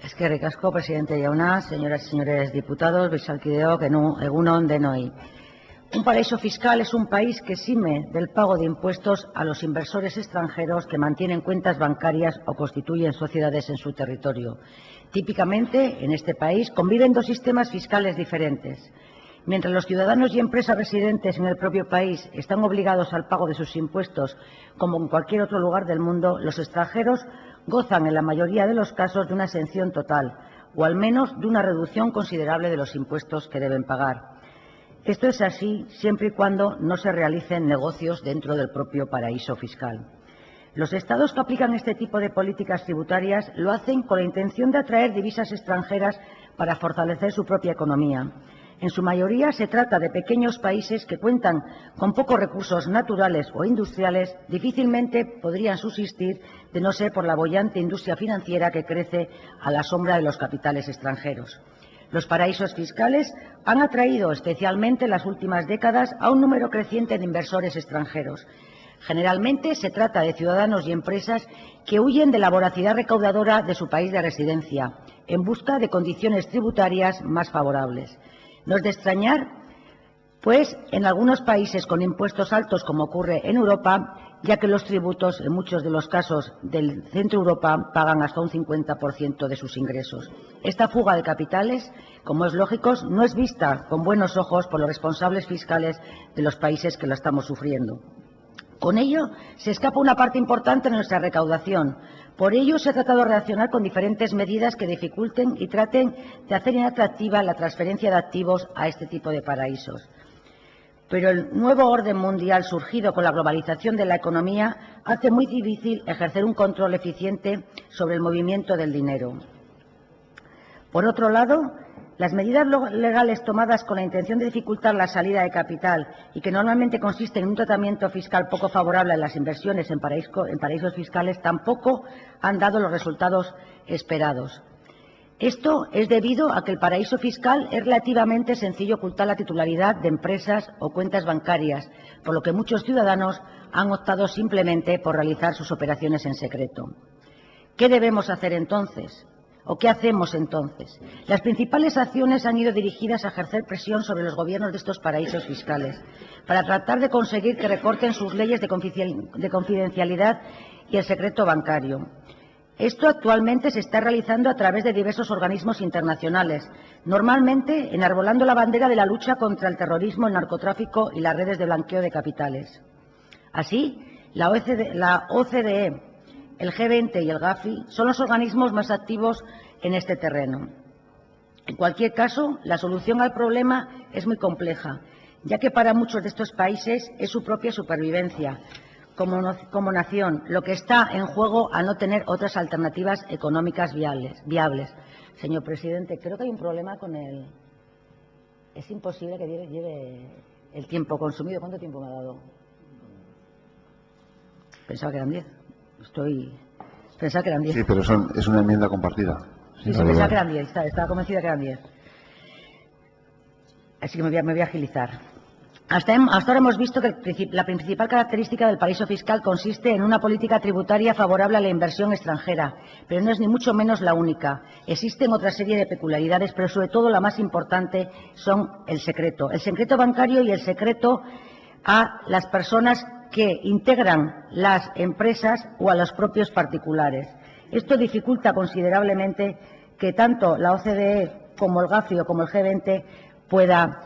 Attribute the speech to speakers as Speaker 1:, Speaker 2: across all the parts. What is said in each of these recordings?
Speaker 1: Eskerrik asko, presidente Jauna, señoras y señores diputados, Bizalkideok, egun on denoi. Un paraíso fiscal es un país que exime del pago de impuestos a los inversores extranjeros que mantienen cuentas bancarias o constituyen sociedades en su territorio. Típicamente, en este país conviven dos sistemas fiscales diferentes. Mientras los ciudadanos y empresas residentes en el propio país están obligados al pago de sus impuestos, como en cualquier otro lugar del mundo, los extranjeros gozan en la mayoría de los casos de una exención total, o al menos de una reducción considerable de los impuestos que deben pagar. Esto es así siempre y cuando no se realicen negocios dentro del propio paraíso fiscal. Los Estados que aplican este tipo de políticas tributarias lo hacen con la intención de atraer divisas extranjeras para fortalecer su propia economía. En su mayoría se trata de pequeños países que cuentan con pocos recursos naturales o industriales, difícilmente podrían subsistir de no ser por la boyante industria financiera que crece a la sombra de los capitales extranjeros. Los paraísos fiscales han atraído especialmente en las últimas décadas a un número creciente de inversores extranjeros. Generalmente se trata de ciudadanos y empresas que huyen de la voracidad recaudadora de su país de residencia, en busca de condiciones tributarias más favorables. No es de extrañar, pues, en algunos países con impuestos altos, como ocurre en Europa, ya que los tributos, en muchos de los casos del centro Europa, pagan hasta un 50% de sus ingresos. Esta fuga de capitales, como es lógico, no es vista con buenos ojos por los responsables fiscales de los países que la estamos sufriendo. Con ello, se escapa una parte importante de nuestra recaudación. Por ello, se ha tratado de reaccionar con diferentes medidas que dificulten y traten de hacer inatractiva la transferencia de activos a este tipo de paraísos. Pero el nuevo orden mundial surgido con la globalización de la economía hace muy difícil ejercer un control eficiente sobre el movimiento del dinero. Por otro lado, las medidas legales tomadas con la intención de dificultar la salida de capital y que normalmente consisten en un tratamiento fiscal poco favorable a las inversiones en paraísos fiscales tampoco han dado los resultados esperados. Esto es debido a que el paraíso fiscal es relativamente sencillo ocultar la titularidad de empresas o cuentas bancarias, por lo que muchos ciudadanos han optado simplemente por realizar sus operaciones en secreto. ¿Qué debemos hacer entonces? ¿O qué hacemos entonces? Las principales acciones han ido dirigidas a ejercer presión sobre los gobiernos de estos paraísos fiscales, para tratar de conseguir que recorten sus leyes de confidencialidad y el secreto bancario. Esto actualmente se está realizando a través de diversos organismos internacionales, normalmente enarbolando la bandera de la lucha contra el terrorismo, el narcotráfico y las redes de blanqueo de capitales. Así, la OCDE, el G20 y el GAFI son los organismos más activos en este terreno. En cualquier caso, la solución al problema es muy compleja, ya que para muchos de estos países es su propia supervivencia como nación, lo que está en juego al no tener otras alternativas económicas viables. Señor presidente, creo que hay un problema con el... Es imposible que lleve el tiempo consumido. ¿Cuánto tiempo me ha dado? Pensaba que eran 10. Pensaba que eran 10.
Speaker 2: Sí, pero es una enmienda compartida.
Speaker 1: Sí, pensaba que eran 10. Estaba convencida que eran 10. Así que me voy a agilizar. Hasta ahora hemos visto que la principal característica del paraíso fiscal consiste en una política tributaria favorable a la inversión extranjera, pero no es ni mucho menos la única. Existen otra serie de peculiaridades, pero sobre todo la más importante son el secreto bancario y el secreto a las personas que integran las empresas o a los propios particulares. Esto dificulta considerablemente que tanto la OCDE como el GAFI o como el G20 pueda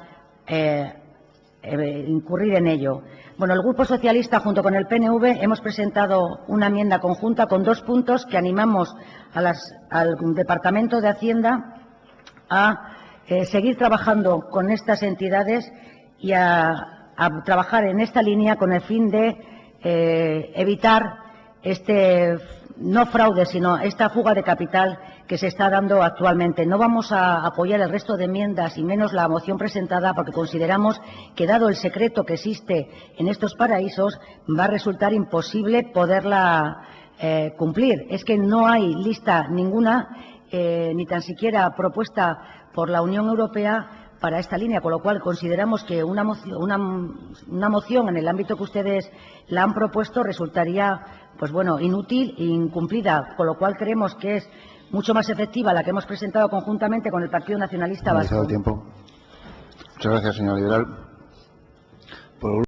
Speaker 1: incurrir en ello. Bueno, el Grupo Socialista junto con el PNV hemos presentado una enmienda conjunta con 2 puntos que animamos al Departamento de Hacienda a seguir trabajando con estas entidades y a trabajar en esta línea con el fin de evitar no fraude, sino esta fuga de capital que se está dando actualmente. No vamos a apoyar el resto de enmiendas y menos la moción presentada porque consideramos que, dado el secreto que existe en estos paraísos, va a resultar imposible poderla cumplir. Es que no hay lista ninguna, ni tan siquiera propuesta por la Unión Europea para esta línea, con lo cual consideramos que una moción en el ámbito que ustedes la han propuesto resultaría, pues bueno, inútil e incumplida, con lo cual creemos que es mucho más efectiva la que hemos presentado conjuntamente con el Partido Nacionalista
Speaker 2: Finalizado
Speaker 1: Vasco.
Speaker 2: el tiempo. Muchas gracias, señora Liberal. Por